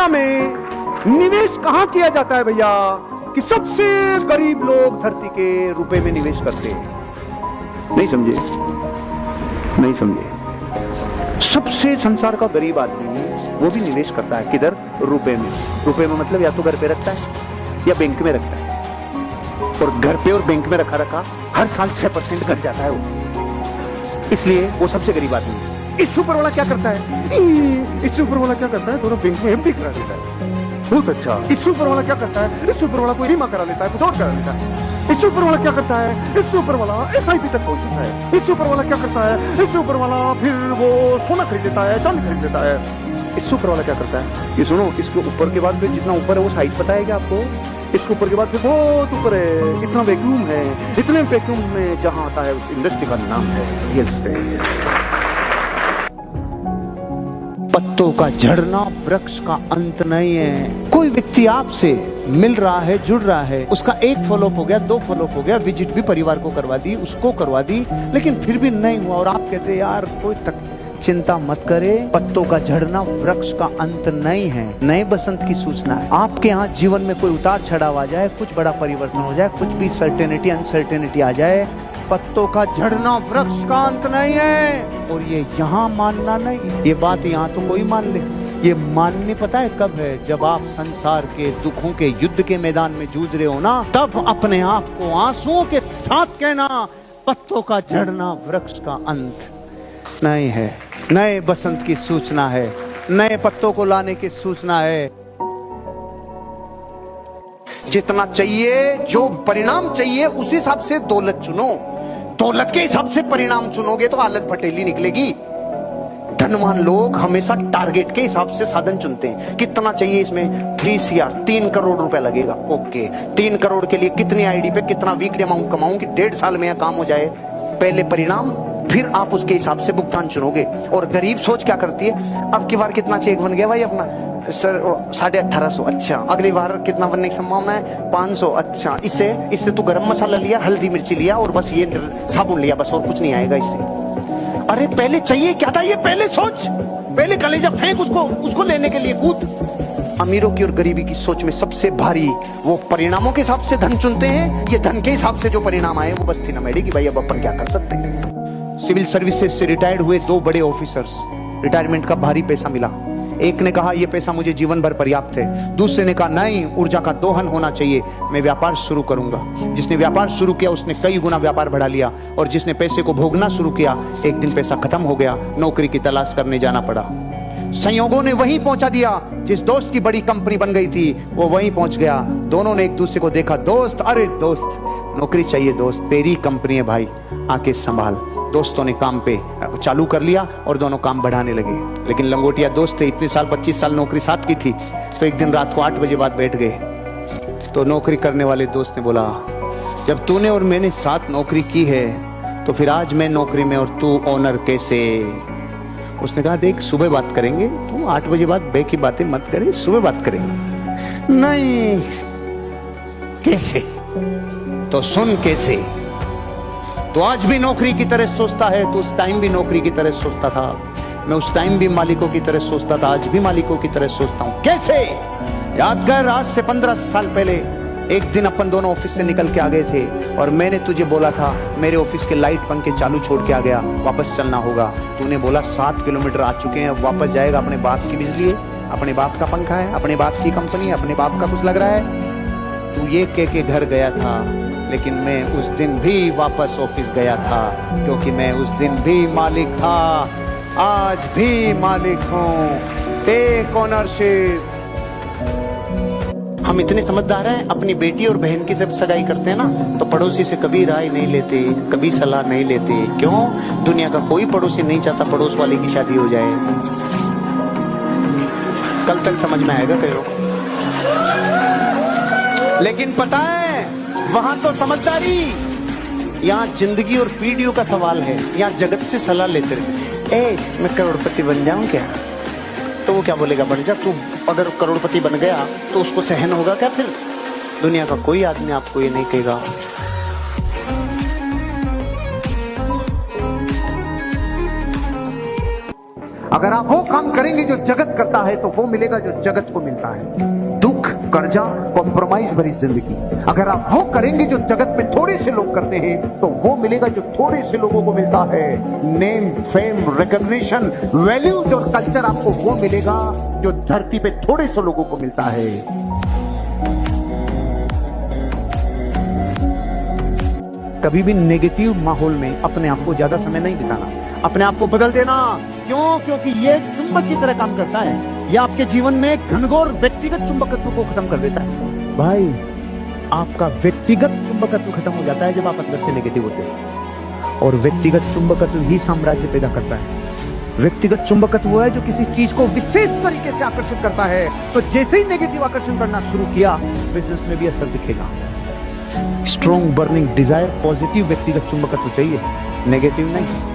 दुनिया में निवेश कहां किया जाता है भैया कि सबसे गरीब लोग धरती के रुपए में निवेश करते हैं। नहीं समझे? नहीं समझे? सबसे संसार का गरीब आदमी वो भी निवेश करता है किधर? रुपए में। रुपए में मतलब या तो घर पे रखता है या बैंक में रखता है, और घर पे और बैंक में रखा हर साल 6% घट जाता है वो, इसलिए वो सबसे गरीब आदमी है। इस ऊपर वाला क्या करता है? इस ऊपर वाला क्या करता है? दोनों बैंक में एफडी करा देता है। बहुत अच्छा। इस ऊपर वाला क्या करता है? इस ऊपर वाला कोई बीमा करा लेता है, कुछ और करा लेता है। इस ऊपर वाला क्या करता है? इस ऊपर वाला एसआईपी तक पहुंच जाता है। इस ऊपर वाला क्या करता है? इस ऊपर वाला फिर वो सोना खरीद लेता है, चांदी खरीद लेता है। इस ऊपर वाला क्या करता है? ये सुनो, इसके ऊपर के बाद जितना ऊपर है वो साइज पता है क्या आपको? इसके ऊपर के बाद फिर बहुत ऊपर है, इतना वैक्यूम है, इतने वैक्यूम में जहां आता है उस इंडस्ट्री का नाम है रियल एस्टेट। पत्तों का झड़ना वृक्ष का अंत नहीं है। कोई व्यक्ति आपसे मिल रहा है, जुड़ रहा है, उसका एक फॉलोअप हो गया, 2 फॉलोअप हो गया, विजिट भी परिवार को करवा दी, उसको करवा दी, लेकिन फिर भी नहीं हुआ, और आप कहते यार कोई तक चिंता मत करे, पत्तों का झड़ना वृक्ष का अंत नहीं है, नए बसंत की सूचना है। आपके यहाँ जीवन में कोई उतार चढ़ाव आ जाए, कुछ बड़ा परिवर्तन हो जाए, कुछ भी सर्टेनिटी अनसर्टेनिटी आ जाए, पत्तों का झड़ना वृक्ष का अंत नहीं है। और ये यहाँ मानना नहीं, ये बात यहाँ तो कोई मान ले, ये माननी पता है कब है? जब आप संसार के दुखों के युद्ध के मैदान में जूझ रहे हो ना, तब अपने आप को आंसुओं के साथ कहना, पत्तों का झड़ना वृक्ष का अंत नहीं है, नए बसंत की सूचना है, नए पत्तों को लाने की सूचना है। जितना चाहिए, जो परिणाम चाहिए उस हिसाब से दौलत चुनो, दौलत के हिसाब से परिणाम चुनोगे तो हालत फटेली निकलेगी। धनवान लोग हमेशा टारगेट के हिसाब से साधन चुनते हैं। कितना चाहिए इसमें? 3 CR, 3 करोड़ रुपए लगेगा। ओके, 3 करोड़ के लिए कितनी आईडी पे कितना वीकली अमाउंट कमाऊं कि 1.5 साल में यह काम हो जाए? पहले परिणाम, फिर आप उसके हिसाब से भुगतान चुनोगे। और गरीब सोच क्या करती है? अब की बार कितना चेक बन गया भाई अपना? सर 1850। अच्छा, अगली बार कितना बनने की संभावना है? 500। अच्छा, इससे तू गरम मसाला लिया, हल्दी मिर्ची लिया और बस ये साबुन लिया, बस और कुछ नहीं आएगा इससे। अरे पहले चाहिए क्या था ये पहले सोच, पहले कलेजा फेंक उसको लेने के लिए कूद। अमीरों की और गरीबी की सोच में सबसे भारी वो परिणामों के हिसाब से धन चुनते हैं, ये धन के हिसाब से जो परिणाम आए वो बस थी ना मेडी कि भाई अब अपन क्या कर सकते हैं। सिविल सर्विसेज से रिटायर्ड हुए 2 बड़े ऑफिसर्स, रिटायरमेंट का भारी पैसा मिला। एक ने कहा ये पैसा मुझे जीवन भर पर्याप्त है, दूसरे ने कहा नहीं, ऊर्जा का दोहन होना चाहिए, मैं व्यापार शुरू करूंगा। जिसने व्यापार शुरू किया उसने कई गुना व्यापार बढ़ा लिया, और जिसने पैसे को भोगना शुरू किया एक दिन पैसा खत्म हो गया, नौकरी की तलाश करने जाना पड़ा। संयोगों ने वहीं पहुंचा दिया, जिस दोस्त की बड़ी कंपनी बन गई थी वो वहीं पहुंच गया। दोनों ने एक दूसरे को देखा, दोस्त, अरे दोस्त नौकरी चाहिए, दोस्त तेरी कंपनी है भाई, आके संभाल। दोस्तों ने काम पे चालू कर लिया और दोनों काम बढ़ाने लगे। लेकिन लंगोटिया दोस्त थे, इतने साल 25 साल नौकरी साथ की थी, तो एक दिन रात को 8 बजे बाद बैठ गए। तो नौकरी करने वाले दोस्त ने बोला, जब तूने और मैंने साथ नौकरी की है तो फिर आज मैं नौकरी में और तू ओनर कैसे? उसने कहा देख सुबह बात करेंगे, तू 8 बजे बाद बे की बातें मत करे, सुबह बात करेंगे। नहीं, कैसे? तो सुन कैसे। तो आज भी नौकरी की तरह सोचता है, तो उस टाइम भी नौकरी की तरह सोचता था। मैं उस टाइम भी मालिकों की तरह सोचता था, आज भी मालिकों की तरह सोचता हूं। कैसे? याद कर, आज से 15 साल पहले एक दिन अपन दोनों ऑफिस से निकल के आ गए थे और मैंने तुझे बोला था मेरे ऑफिस के लाइट पंखे चालू छोड़ के आ गया, वापस चलना होगा। तूने बोला 7 किलोमीटर आ चुके हैं, वापस जाएगा, अपने बाप की बिजली है, अपने बाप का पंखा है, अपने बाप की कंपनी है, अपने बाप का कुछ लग रहा है। तू ये कह के घर गया था, लेकिन मैं उस दिन भी वापस ऑफिस गया था, क्योंकि मैं उस दिन भी मालिक था, आज भी मालिक हूं। Take ownership. हम इतने समझदार हैं, अपनी बेटी और बहन की जब सगाई करते हैं ना तो पड़ोसी से कभी राय नहीं लेते, कभी सलाह नहीं लेते। क्यों? दुनिया का कोई पड़ोसी नहीं चाहता पड़ोस वाले की शादी हो जाए। कल तक समझ में आएगा कहो। लेकिन पता है वहां तो समझदारी, यहाँ जिंदगी और पीढ़ियों का सवाल है। यहाँ जगत से सलाह लेते रहे, मैं करोड़पति बन जाऊं क्या? तो वो क्या बोलेगा, बन जा। तू अगर करोड़पति बन गया तो उसको सहन होगा क्या? फिर दुनिया का कोई आदमी आपको ये नहीं कहेगा। अगर आप वो काम करेंगे जो जगत करता है तो वो मिलेगा जो जगत को मिलता है। दुख, कर्जा, कॉम्प्रोमाइज भरी जिंदगी। अगर आप वो करेंगे जो जगत में थोड़े से लोग करते हैं तो वो मिलेगा जो थोड़े से लोगों को मिलता है। नेम, फेम, रिकॉग्निशन, वैल्यूज और कल्चर आपको वो मिलेगा जो धरती पे थोड़े से लोगों को मिलता है। कभी भी नेगेटिव माहौल में अपने आप को ज्यादा समय नहीं बिताना, अपने आप को बदल देना। क्यों? क्योंकि ये चुंबक की तरह काम करता है। यह आपके जीवन में घनघोर व्यक्तिगत चुंबकत्व को खत्म कर देता है। भाई, आपका व्यक्तिगत चुंबकत्व खत्म हो जाता है जब आप अंदर से नेगेटिव होते हैं, और व्यक्तिगत चुंबकत्व ही साम्राज्य पैदा करता है। व्यक्तिगत चुंबकत्व वो है जो किसी चीज को विशेष तरीके से आकर्षित करता है। तो जैसे ही नेगेटिव आकर्षण करना शुरू किया, बिजनेस में भी असर दिखेगा। स्ट्रॉन्ग बर्निंग डिजायर, पॉजिटिव व्यक्तिगत चुंबकत्व चाहिए, नेगेटिव नहीं।